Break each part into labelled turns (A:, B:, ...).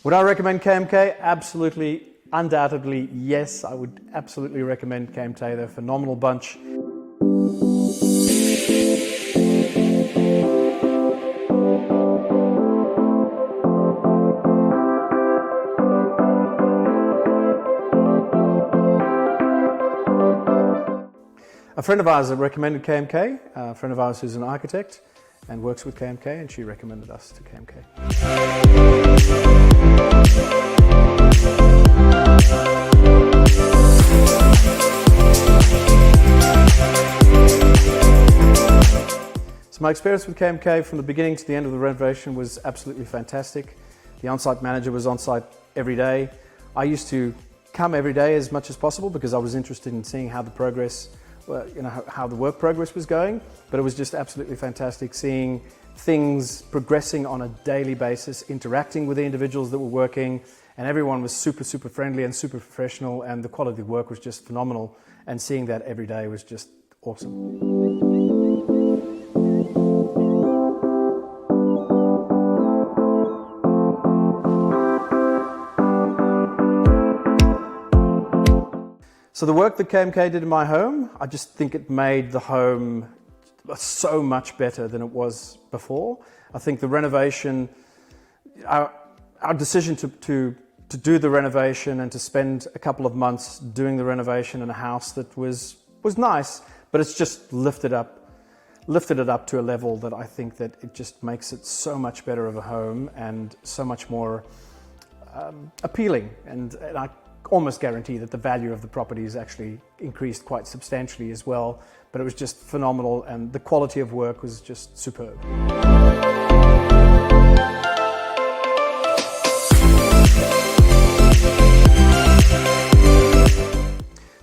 A: Would I recommend KMK? Absolutely, undoubtedly, yes. I would absolutely recommend KMK. They're a phenomenal bunch. A friend of ours recommended KMK, a friend of ours who's an architect and works with KMK, and she recommended us to KMK. So my experience with KMK from the beginning to the end of the renovation was absolutely fantastic. The on-site manager was on-site every day. I used to come every day as much as possible because I was interested in seeing how the progress, how the work progress was going, but it was just absolutely fantastic seeing things progressing on a daily basis, interacting with the individuals that were working, and everyone was super friendly and super professional, and the quality of work was just phenomenal, and seeing that every day was just awesome. So the work that KMK did in my home, I just think it made the home so much better than it was before. I think the renovation, our decision to do the renovation and to spend a couple of months doing the renovation in a house that was nice, but it's just lifted it up to a level that I think that it just makes it so much better of a home and so much more appealing, and I almost guarantee that the value of the property is actually increased quite substantially as well, but it was just phenomenal and the quality of work was just superb.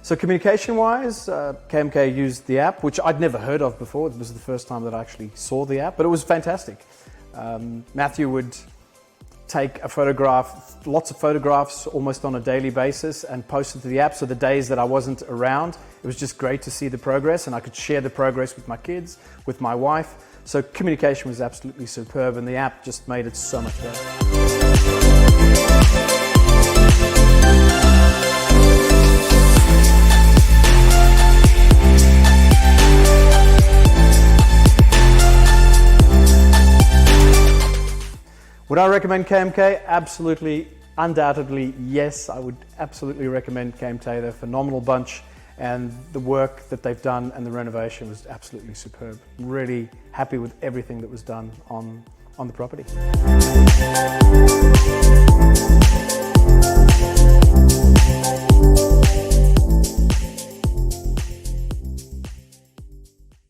A: So communication-wise, KMK used the app, which I'd never heard of before. It was the first time that I actually saw the app, but it was fantastic. Matthew would take a photograph, lots of photographs almost on a daily basis, and post it to the app. So the days that I wasn't around, it was just great to see the progress, and I could share the progress with my kids, with my wife. So communication was absolutely superb, and the app just made it so much better. Would I recommend KMK? Absolutely, undoubtedly, yes. I would absolutely recommend KMK. They're a phenomenal bunch, and the work that they've done and the renovation was absolutely superb. Really happy with everything that was done on the property.